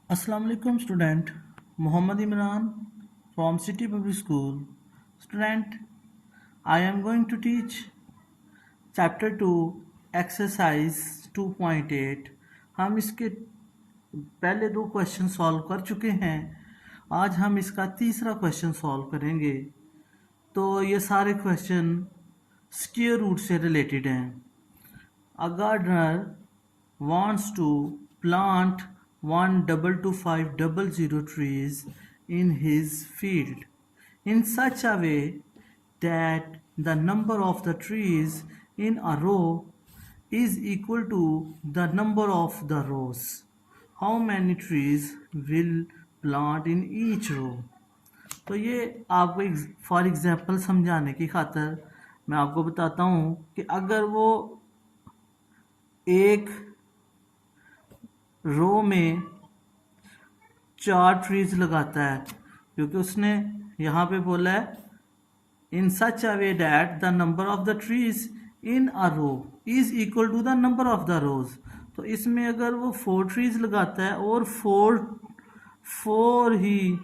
Assalamu alaikum student. Muhammad Imran from City Public School. Student, I am going to teach chapter 2 exercise 2.8. हम इसके पहले 2 question solve कर चुके हैं। आज हम इसका तीसरा क्वेश्चन सॉल्व करेंगे। तो ये सारे क्वेश्चन स्क्वायर रूट से रिलेटेड हैं। A gardener wants to plant 122,500 trees in his field in such a way that the number of the trees in a row is equal to the number of the rows. How many trees will plant in each row? तो ये आपको for example समझाने की खातर मैं आपको बताता हूँ कि अगर वो एक रो में 4 ट्रीज लगाता है, क्योंकि उसने यहाँ पे बोला है in such a way that the number of the trees in a row is equal to the number of the rows. तो इसमें अगर वो 4 ट्रीज लगाता है और 4 ही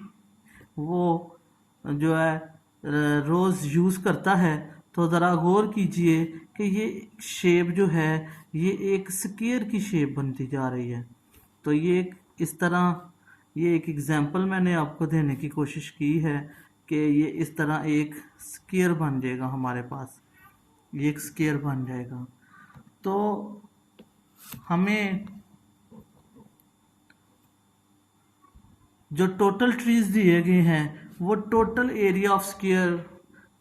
वो जो है रोज यूज़ करता है, तो ज़रा गौर कीजिए कि ये शेप जो है ये एक स्क्वायर की शेप बनती जा रही है। तो ये इस तरह ये एक एग्जांपल मैंने आपको देने की कोशिश की है कि ये इस तरह एक स्क्वायर बन जाएगा, हमारे पास ये एक स्क्वायर बन जाएगा। तो हमें जो टोटल ट्रीज दिए गए हैं वो टोटल एरिया ऑफ स्क्वायर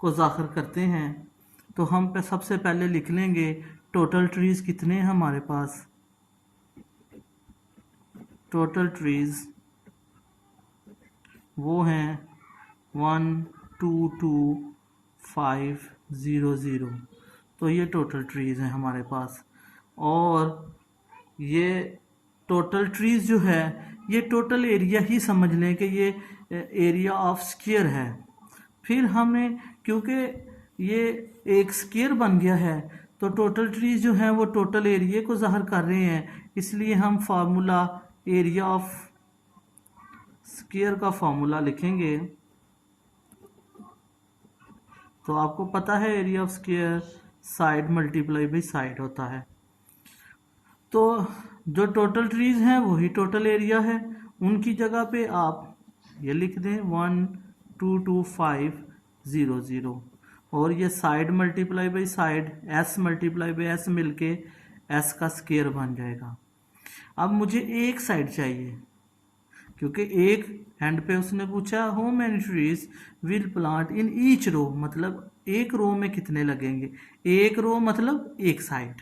को ज़ाहिर करते हैं। तो हम पे सबसे पहले लिख लेंगे टोटल ट्रीज कितने हैं हमारे पास। टोटल ट्रीज वो हैं 122,500। तो ये टोटल ट्रीज हैं हमारे पास। और ये टोटल ट्रीज जो है ये टोटल एरिया ही समझ लें कि ये एरिया ऑफ स्क्वायर है। फिर हमें क्योंकि ये एक स्क्वायर बन गया है तो टोटल ट्रीज जो हैं वो टोटल एरिया को ज़ाहिर कर रहे हैं, इसलिए हम फार्मूला एरिया ऑफ स्क्वायर का फार्मूला लिखेंगे। तो आपको पता है area of square side multiply by side होता है। तो जो टोटल ट्रीज हैं वही टोटल एरिया है, उनकी जगह पे आप ये लिख दें 122,500 और ये side multiply by side S multiply by S मिलके एस का स्क्वायर बन जाएगा। अब मुझे एक साइड चाहिए, क्योंकि एक हैंड पे उसने पूछा how many trees will plant in each row, मतलब एक रो में कितने लगेंगे। एक रो मतलब एक साइड,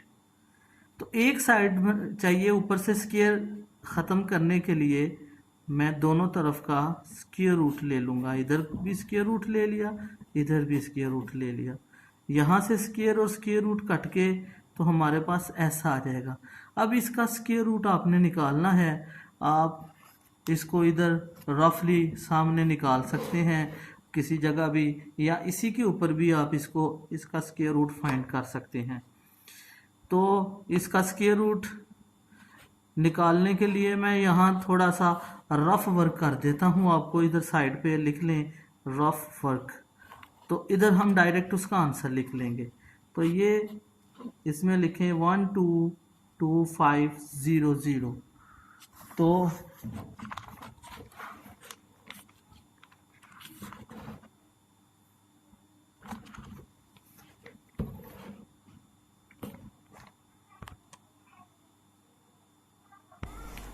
तो एक साइड चाहिए। ऊपर से स्क्वायर ख़त्म करने के लिए मैं दोनों तरफ का स्क्वायर रूट ले लूँगा। इधर भी स्क्वायर रूट ले लिया, इधर भी स्क्वायर रूट ले लिया। यहाँ से स्क्वायर और स्क्वायर रूट कट के तो हमारे पास ऐसा आ जाएगा। अब इसका स्क्वायर रूट आपने निकालना है। आप इसको इधर रफली सामने निकाल सकते हैं किसी जगह भी, या इसी के ऊपर भी आप इसका स्क्वायर रूट फाइंड कर सकते हैं। तो इसका स्क्वायर रूट निकालने के लिए मैं यहाँ थोड़ा सा रफ वर्क कर देता हूँ आपको। इधर साइड पे लिख लें रफ वर्क, तो इधर हम डायरेक्ट उसका आंसर लिख लेंगे। तो ये इसमें लिखें 122,500। तो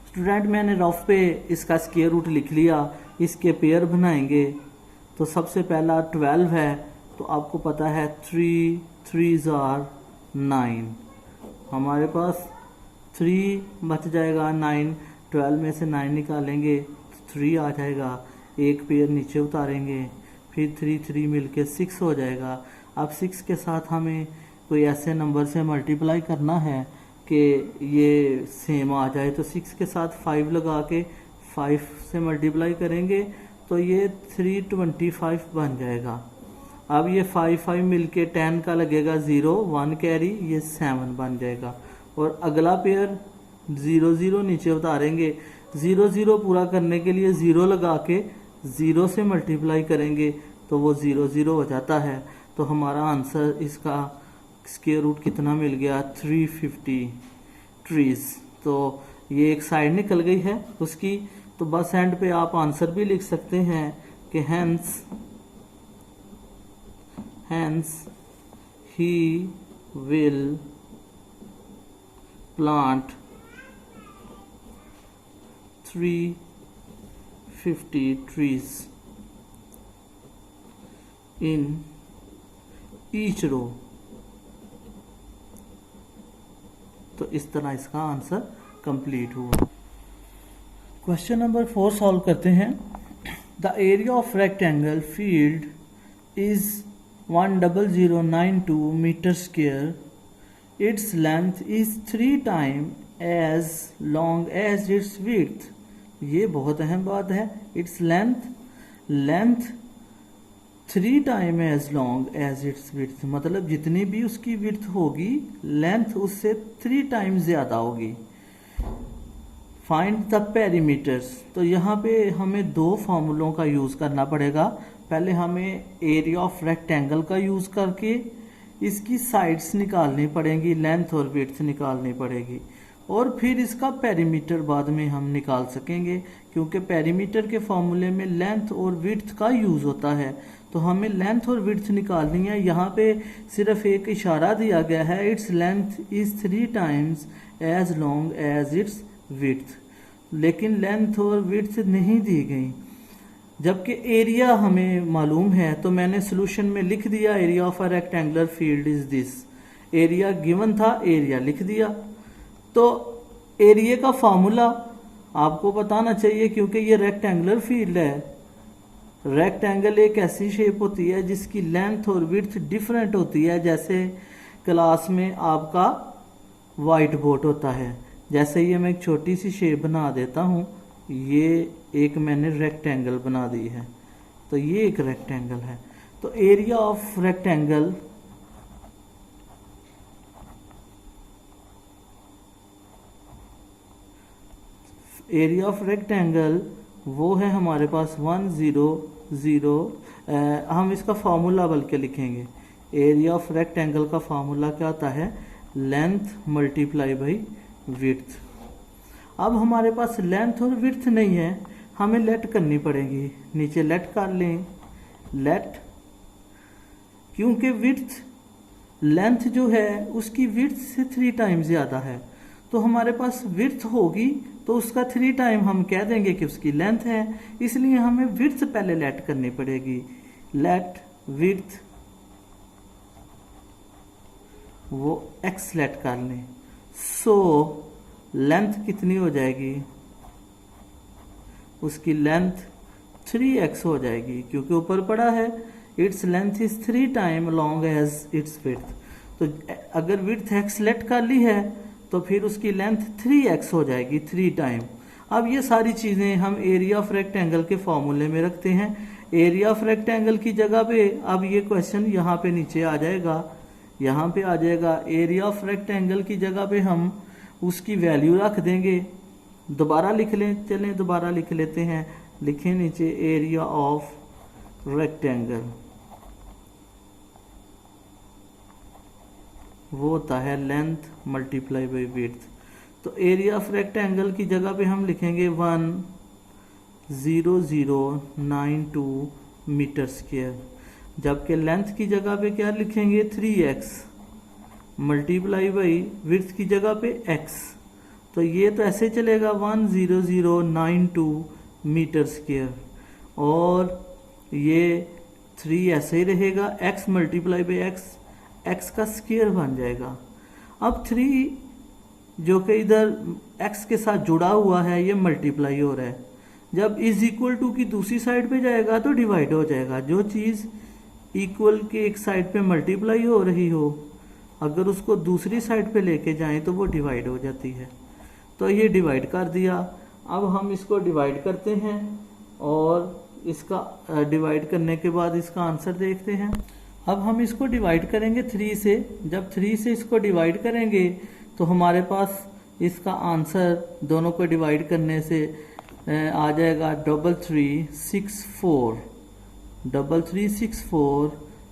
स्टूडेंट मैंने रफ पे इसका स्क्वायर रूट लिख लिया। इसके पेयर बनाएंगे। तो सबसे पहला 12 है, तो आपको पता है 3 3s are 9। हमारे पास 3 बच जाएगा, 9 12 में से 9 निकालेंगे तो 3 आ जाएगा। एक पेयर नीचे उतारेंगे, फिर 3 3 मिलके 6 हो जाएगा। अब 6 के साथ हमें कोई ऐसे नंबर से मल्टीप्लाई करना है कि ये सेम आ जाए। तो 6 के साथ 5 लगा के 5 से मल्टीप्लाई करेंगे तो ये 325 बन जाएगा। अब ये 5 5 मिलके 10 का लगेगा 0, 1 कैरी, ये 7 बन जाएगा। और अगला पेयर 0 0 नीचे उतारेंगे जीरो जीरो पूरा करने के लिए जीरो लगा के जीरो से मल्टीप्लाई करेंगे तो वो जीरो जीरो हो जाता है। तो हमारा आंसर इसका स्क्वायर रूट कितना मिल गया, 350 ट्रीज। तो ये एक साइड निकल गई है उसकी। तो बस एंड पे आप आंसर भी लिख सकते हैं कि hence he will plant 350 trees in each row। तो इस तरह इसका आंसर कंप्लीट हुआ। क्वेश्चन नंबर 4 सॉल्व करते हैं। The area of rectangle field is 10092 metre square. Its length is 3 time as long as its width. ये बहुत अहम बात है। Its length 3 time as long as its width, मतलब जितनी भी उसकी विड्थ होगी लेंथ उससे 3 टाइम ज्यादा होगी। Find the perimeters. तो यहाँ पे हमें दो फॉर्मूलों का यूज करना पड़ेगा। पहले हमें एरिया ऑफ रेक्टेंगल का यूज करके इसकी साइड्स निकालनी पड़ेंगी, लेंथ और विड्थ निकालनी पड़ेगी, और फिर इसका पेरीमीटर बाद में हम निकाल सकेंगे, क्योंकि पेरीमीटर के फॉर्मूले में लेंथ और विड्थ का यूज होता है। तो हमें लेंथ और विड्थ निकालनी है। यहाँ पे सिर्फ एक इशारा दिया गया है, its length is 3 times as long as its width, लेकिन लेंथ और विड्थ नहीं दी गई। जबकि एरिया हमें मालूम है, तो मैंने सॉल्यूशन में लिख दिया area of a rectangular field is this. Area given था, एरिया लिख दिया। तो एरिया का फॉर्मूला आपको बताना चाहिए, क्योंकि ये रेक्टेंगुलर फील्ड है। रेक्टेंगल एक ऐसी शेप होती है जिसकी लेंथ और विड्थ डिफरेंट होती है। जैसे क्लास में आपका व्हाइट बोर्ड होता है, जैसे ये मैं एक छोटी सी शेप बना देता हूँ, ये एक मैंने रेक्टेंगल बना दी है, तो ये एक रेक्टेंगल है। तो एरिया ऑफ रेक्टेंगल वो है हमारे पास 100। हम इसका फॉर्मूला बल्कि लिखेंगे। एरिया ऑफ रेक्टेंगल का फॉर्मूला क्या होता है, लेंथ मल्टीप्लाई बाई विड्थ। अब हमारे पास लेंथ और विड्थ नहीं है, हमें लेट करनी पड़ेगी। नीचे लेट कर लें, लेट, क्योंकि विड्थ लेंथ जो है उसकी विड्थ से 3 टाइम ज्यादा है। तो हमारे पास विड्थ होगी तो उसका 3 टाइम हम कह देंगे कि उसकी लेंथ है, इसलिए हमें विड्थ पहले लेट करनी पड़ेगी। लेट विड्थ वो एक्स लेट कर लें। सो लेंथ कितनी हो जाएगी, उसकी लेंथ 3x हो जाएगी, क्योंकि ऊपर पड़ा है its length is 3 time long as its width. तो अगर विड्थ x लेट कर ली है तो फिर उसकी लेंथ 3x हो जाएगी, 3 टाइम। अब ये सारी चीजें हम एरिया ऑफ रेक्टेंगल के फॉर्मूले में रखते हैं। एरिया ऑफ रेक्टेंगल की जगह पे अब ये क्वेश्चन यहाँ पे नीचे आ जाएगा, यहाँ पे आ जाएगा। एरिया ऑफ रेक्टेंगल की जगह पे हम उसकी वैल्यू रख देंगे। दोबारा लिख लें, चलें दोबारा लिख लेते हैं। लिखें नीचे एरिया ऑफ रेक्टेंगल, वो होता है लेंथ मल्टीप्लाई बाई विड्थ। तो एरिया ऑफ रेक्टेंगल की जगह पे हम लिखेंगे 10092 मीटर स्क्वायर, जबकि लेंथ की जगह पे क्या लिखेंगे 3x मल्टीप्लाई बाई विड्थ की जगह पे x। तो ये तो ऐसे चलेगा 10092 मीटर स्क्वायर, और ये 3 ऐसे ही रहेगा, x मल्टीप्लाई बाई x का स्क्वायर बन जाएगा। अब 3 जो कि इधर x के साथ जुड़ा हुआ है ये मल्टीप्लाई हो रहा है, जब इज इक्वल टू की दूसरी साइड पे जाएगा तो डिवाइड हो जाएगा। जो चीज इक्वल के एक साइड पे मल्टीप्लाई हो रही हो, अगर उसको दूसरी साइड पे लेके जाएं तो वो डिवाइड हो जाती है। तो ये डिवाइड कर दिया। अब हम इसको डिवाइड करते हैं और इसका डिवाइड करने के बाद इसका आंसर देखते हैं। अब हम इसको डिवाइड करेंगे 3 से। जब 3 से इसको डिवाइड करेंगे तो हमारे पास इसका आंसर दोनों को डिवाइड करने से आ जाएगा 3364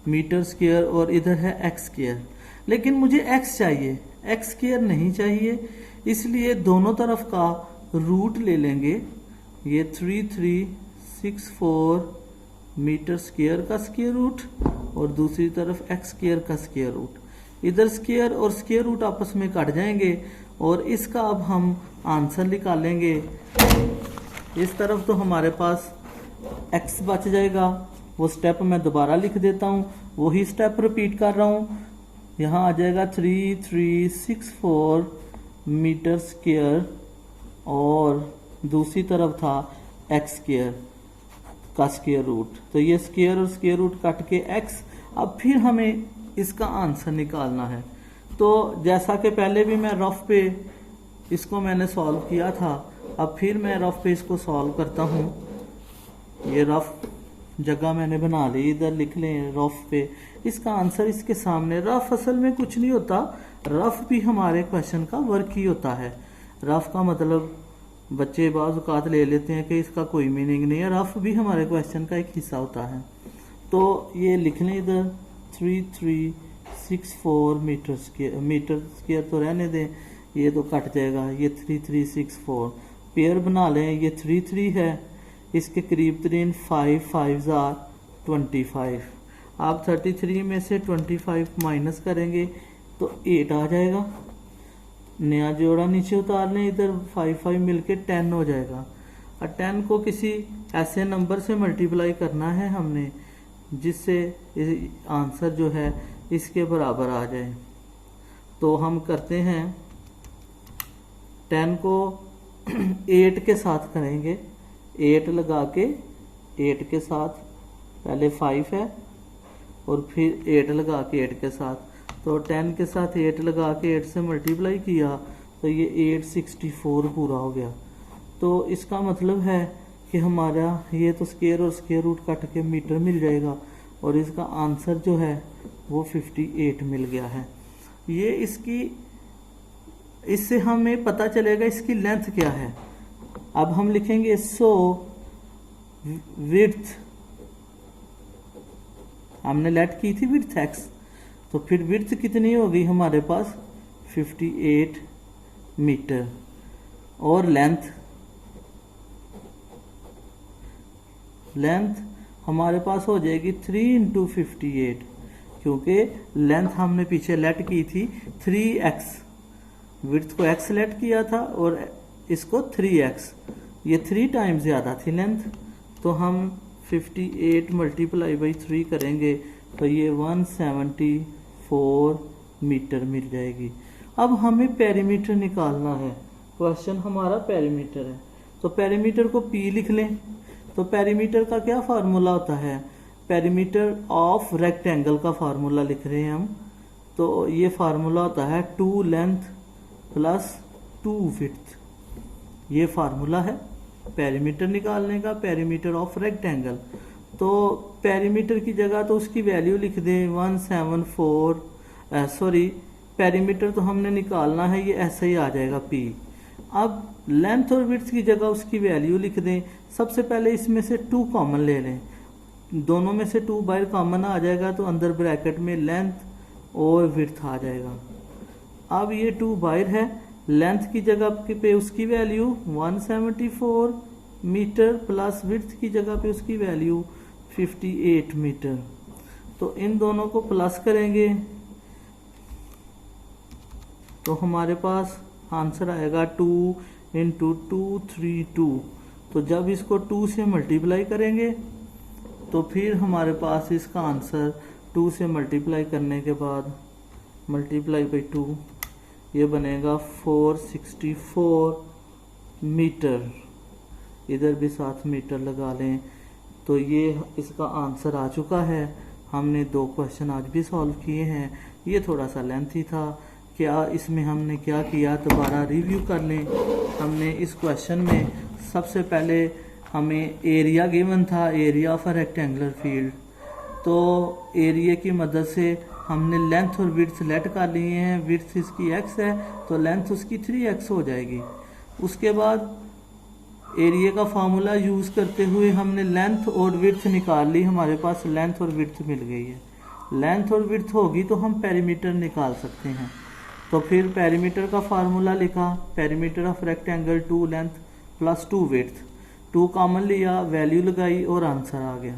मीटर स्क्वायर और इधर है एक्स स्क्वायर। लेकिन मुझे एक्स चाहिए, एक्स स्क्वायर नहीं चाहिए, इसलिए दोनों तरफ का रूट ले लेंगे। ये 3364 मीटर स्क्वायर का स्क्वायर रूट और दूसरी तरफ एक्स स्क्वायर का स्क्वायर रूट। इधर स्क्वायर और स्क्वायर रूट आपस में कट जाएंगे और इसका अब हम आंसर निकालेंगे। इस तरफ तो हमारे पास x बच जाएगा, वो स्टेप मैं दोबारा लिख देता हूँ, वही स्टेप रिपीट कर रहा हूँ। यहाँ आ जाएगा 3364 मीटर स्क्वायर और दूसरी तरफ था एक्स स्क्वायर का स्क्वायर रूट। तो ये स्क्वायर और स्क्वायर रूट कट के x। अब फिर हमें इसका आंसर निकालना है। तो जैसा कि पहले भी मैं रफ पे इसको मैंने सॉल्व किया था, अब फिर मैं रफ पे इसको सॉल्व करता हूँ। ये रफ जगह मैंने बना ली, इधर लिख लें रफ पे। इसका आंसर इसके सामने। रफ असल में कुछ नहीं होता, रफ भी हमारे क्वेश्चन का वर्क ही होता है। रफ का मतलब बच्चे बाज़ औक़ात ले लेते हैं कि इसका कोई मीनिंग नहीं है, रफ भी हमारे क्वेश्चन का एक हिस्सा होता है। तो ये लिख लें इधर 3364 मीटर स्क्वायर तो रहने दें, ये तो कट जाएगा। ये 3364 पेयर बना लें, ये 33 है, इसके करीब तरीन 5 5 25। आप 33 में से 25 माइनस करेंगे तो 8 आ जाएगा। नया जोड़ा नीचे उतार लें, इधर 5 5 मिलके 10 हो जाएगा। और 10 को किसी ऐसे नंबर से मल्टीप्लाई करना है हमने जिससे आंसर जो है इसके बराबर आ जाए। तो हम करते हैं 10 को 8 के साथ करेंगे, 8 लगा के 8 के साथ पहले 5 है और फिर 8 लगा के 8 के साथ। तो 10 के साथ 8 लगा के 8 से मल्टीप्लाई किया तो ये 864 पूरा हो गया। तो इसका मतलब है कि हमारा ये तो स्क्वायर और स्क्वायर रूट कट के मीटर मिल जाएगा और इसका आंसर जो है वो 58 मिल गया है। ये इससे हमें पता चलेगा इसकी लेंथ क्या है। अब हम लिखेंगे सो विड्थ, हमने लेट की थी विड्थ एक्स, तो फिर विड्थ कितनी होगी हमारे पास 58 मीटर और लेंथ हमारे पास हो जाएगी 3 × 58 क्योंकि लेंथ हमने पीछे लेट की थी 3x, विड्थ को x लेट किया था और इसको 3x, ये 3 टाइम्स ज़्यादा थी लेंथ। तो हम 58 मल्टीप्लाई बाई 3 करेंगे तो ये 174 मीटर मिल जाएगी। अब हमें पेरीमीटर निकालना है, क्वेश्चन हमारा पेरीमीटर है। तो पेरीमीटर को P लिख लें। तो पेरीमीटर का क्या फार्मूला होता है, पेरीमीटर ऑफ रेक्टेंगल का फार्मूला लिख रहे हैं हम। तो ये फार्मूला होता है 2 लेंथ प्लस 2 विड्थ, ये फार्मूला है पेरीमीटर निकालने का, पेरीमीटर ऑफ रेक्टेंगल। तो पेरीमीटर की जगह तो उसकी वैल्यू लिख दें 174, पेरीमीटर तो हमने निकालना है, ये ऐसा ही आ जाएगा P। अब लेंथ और विड्थ की जगह उसकी वैल्यू लिख दें। सबसे पहले इसमें से 2 कॉमन ले लें, दोनों में से 2 बाहर कॉमन आ जाएगा तो अंदर ब्रैकेट में लेंथ और विड्थ आ जाएगा। अब ये 2 बाहर है, लेंथ की जगह पे उसकी वैल्यू 174 मीटर प्लस विड्थ की जगह पे उसकी वैल्यू 58 मीटर। तो इन दोनों को प्लस करेंगे तो हमारे पास आंसर आएगा 2 × 232। तो जब इसको 2 से मल्टीप्लाई करेंगे तो फिर हमारे पास इसका आंसर 2 से मल्टीप्लाई करने के बाद मल्टीप्लाई बाई 2 ये बनेगा 464 मीटर। इधर भी 7 मीटर लगा लें तो ये इसका आंसर आ चुका है। हमने 2 क्वेश्चन आज भी सॉल्व किए हैं। ये थोड़ा सा लेंथी था, क्या इसमें हमने क्या किया दोबारा रिव्यू कर लें। हमने इस क्वेश्चन में सबसे पहले हमें एरिया गिवन था, area of a rectangular field. तो एरिया की मदद से हमने लेंथ और विड्थ सेलेक्ट कर लिए हैं, विड्थ इसकी x है तो लेंथ उसकी 3x हो जाएगी। उसके बाद एरिया का फार्मूला यूज़ करते हुए हमने लेंथ और विड्थ निकाल ली, हमारे पास लेंथ और विड्थ मिल गई है। लेंथ और विड्थ होगी तो हम पेरीमीटर निकाल सकते हैं। तो फिर पेरीमीटर का फार्मूला लिखा, perimeter of rectangle 2 length plus 2 width, 2 common लिया, वैल्यू लगाई और आंसर आ गया।